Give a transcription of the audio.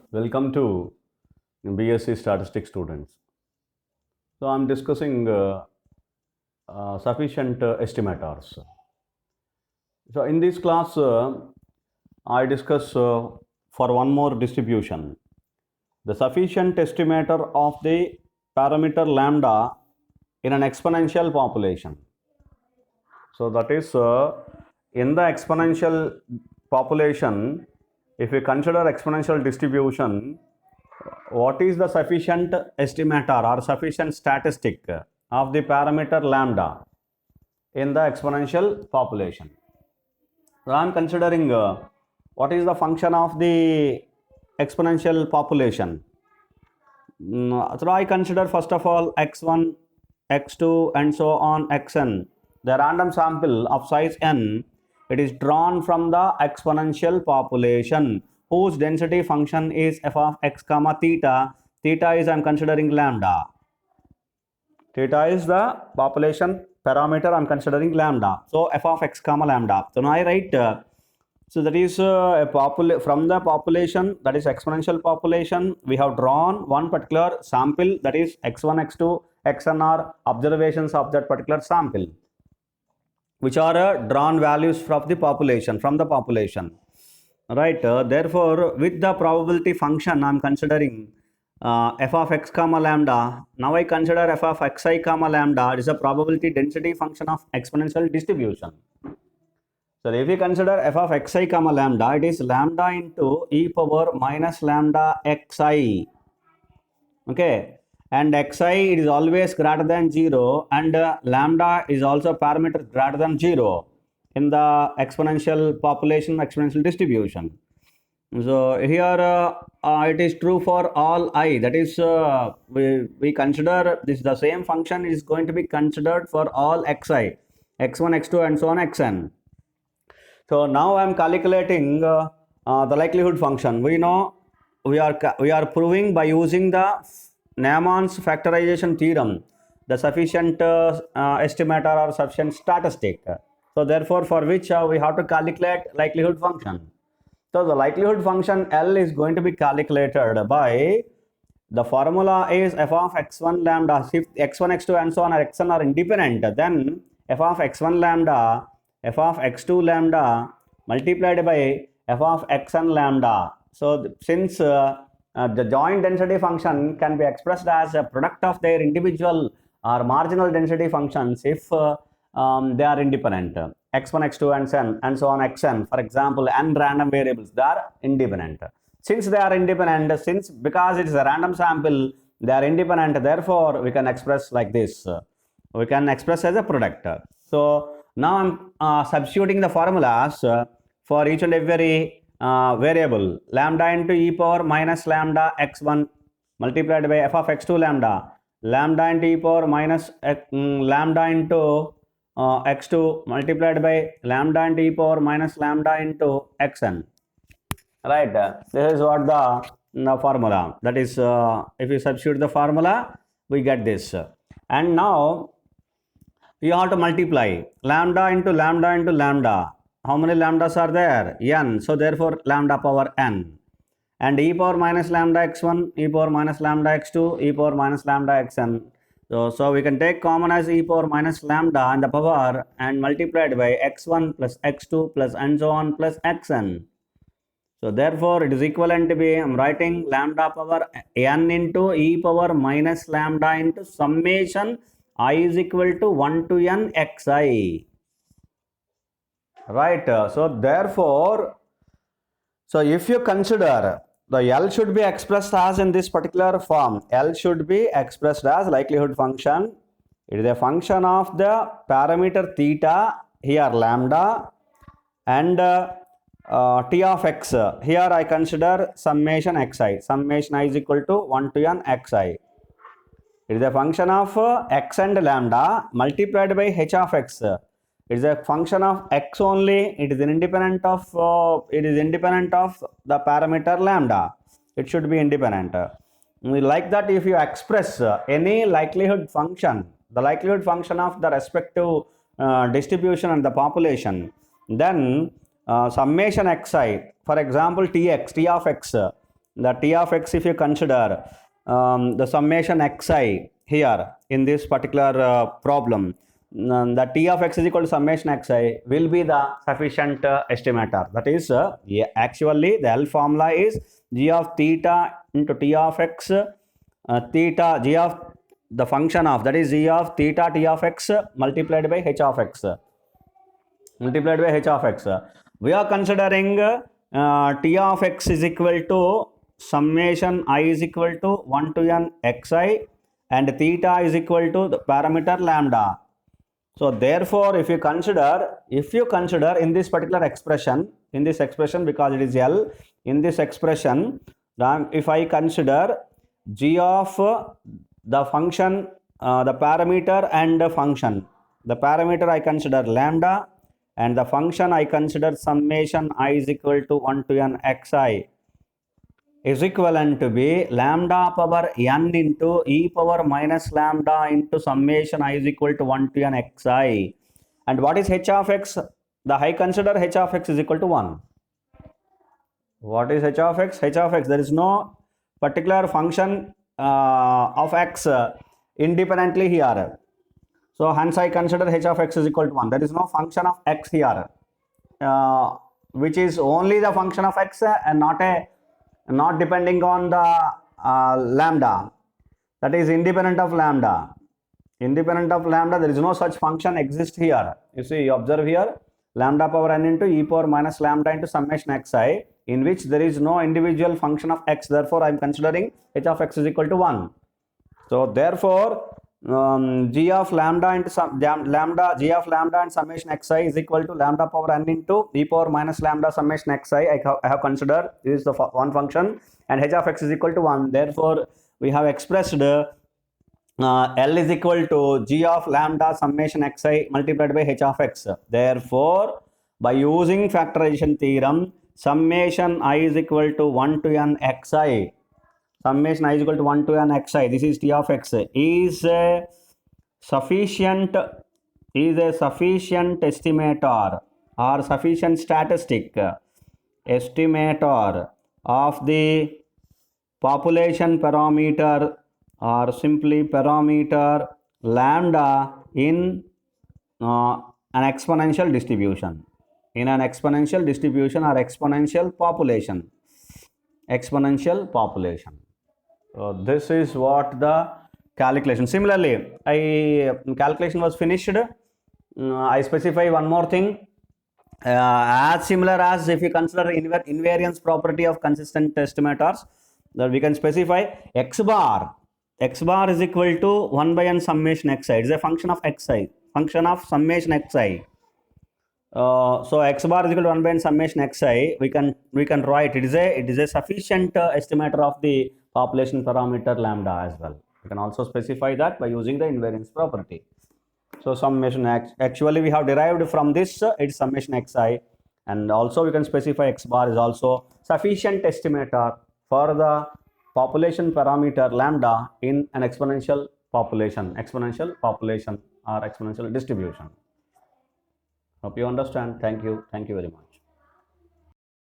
Welcome to BSc Statistics students. So I'm discussing sufficient estimators. So in this class, I discuss for one more distribution, the sufficient estimator of the parameter lambda in an exponential population. So that is in the exponential population, if we consider exponential distribution, what is the sufficient estimator or sufficient statistic of the parameter lambda in the exponential population? So I am considering what is the function of the exponential population. So I consider first of all x1, x2 and so on xn, the random sample of size n. It is drawn from the exponential population whose density function is f of x comma theta. Theta is I am considering lambda. Theta is the population parameter I am considering lambda. So f of x comma lambda. So now I write so that is from the population, that is exponential population, we have drawn one particular sample, that is x1, x2, xn are observations of that particular sample, which are drawn values from the population, right? Therefore, with the probability function, I am considering f of x comma lambda. Now I consider f of xi comma lambda. It is a probability density function of exponential distribution. So if we consider f of xi comma lambda, it is lambda into e power minus lambda xi. Okay, and xi it is always greater than 0, and lambda is also parameter greater than 0 in the exponential population, exponential distribution. So here it is true for all I, that is we consider this, the same function is going to be considered for all xi, x1, x2 and so on xn. So now I am calculating the likelihood function. We know we are proving by using the Neyman's factorization theorem the sufficient estimator or sufficient statistic. So therefore, for which we have to calculate likelihood function. So the likelihood function L is going to be calculated by, the formula is f of x1 lambda. If x1, x2 and so on xn are independent, then f of x1 lambda, f of x2 lambda multiplied by f of xn lambda. So since the joint density function can be expressed as a product of their individual or marginal density functions if they are independent, x1, x2 and so on xn, for example, n random variables, they are independent. Since they are independent, because it is a random sample, they are independent, therefore we can express like this. We can express as a product. So now I'm substituting the formulas for each and every variable. Lambda into e power minus lambda x1 multiplied by f of x2 lambda. Lambda into e power minus lambda into x2 multiplied by lambda into e power minus lambda into xn. Right, this is what the formula, that is if you substitute the formula, we get this. And now you have to multiply lambda into lambda into lambda. How many lambdas are there? N. So therefore lambda power n. And e power minus lambda x1, e power minus lambda x2, e power minus lambda xn. So we can take common as e power minus lambda and the power and multiplied by x1 plus x2 plus and so on plus xn. So therefore it is equivalent to be, I am writing lambda power n into e power minus lambda into summation I is equal to 1 to n xi. Right. So therefore, so if you consider the L should be expressed as in this particular form, L should be expressed as likelihood function. It is a function of the parameter theta, here lambda, and t of x. Here I consider summation xi. Summation I is equal to 1 to n xi. It is a function of x and lambda multiplied by h of x. It is a function of x only. It is independent of the parameter lambda. It should be independent. Like that, if you express any likelihood function, the likelihood function of the respective distribution and the population, then summation xi, for example t of x, the T of x, if you consider the summation xi here in this particular problem, the T of x is equal to summation xi will be the sufficient estimator. That is, actually the L formula is g of theta into T of x, theta g of the function of, that is g of theta T of x multiplied by h of x. Multiplied by h of x. We are considering T of x is equal to summation I is equal to 1 to n xi and theta is equal to the parameter lambda. So therefore, if you consider in this particular expression, because it is L, in this expression, if I consider g of the function, the parameter and the function, the parameter I consider lambda and the function I consider summation I is equal to 1 to n xi is equivalent to be lambda power n into e power minus lambda into summation I is equal to 1 to n xi. And what is h of x? The I consider h of x is equal to 1. What is h of x? H of x, there is no particular function of x independently here. So hence I consider h of x is equal to 1. There is no function of x here, which is only the function of x and not depending on the lambda. That is independent of lambda. Independent of lambda, there is no such function exist here. You see, you observe here, lambda power n into e power minus lambda into summation xi, in which there is no individual function of x. Therefore, I am considering h of x is equal to 1. So therefore, g of lambda into g of lambda and summation xi is equal to lambda power n into e power minus lambda summation xi. I have considered this is the one function, and h of x is equal to 1. Therefore, we have expressed L is equal to g of lambda summation xi multiplied by h of x. Therefore, by using factorization theorem, summation I is equal to 1 to n xi, summation I is equal to 1 to n xi, this is T of x, is a sufficient estimator or sufficient statistic estimator of the population parameter or simply parameter lambda in an exponential distribution. In an exponential distribution or exponential population. So this is what the calculation. Similarly, calculation was finished. I specify one more thing. As similar as if you consider invariance property of consistent estimators, that we can specify x bar is equal to 1 by n summation xi. It is a function of xi, function of summation xi. So x bar is equal to 1 by n summation xi. We can write it is a sufficient estimator of the population parameter lambda as well. We can also specify that by using the invariance property. So summation x, actually we have derived from this its summation xi, and also we can specify x bar is also sufficient estimator for the population parameter lambda in an exponential population or exponential distribution. Hope you understand. Thank you very much.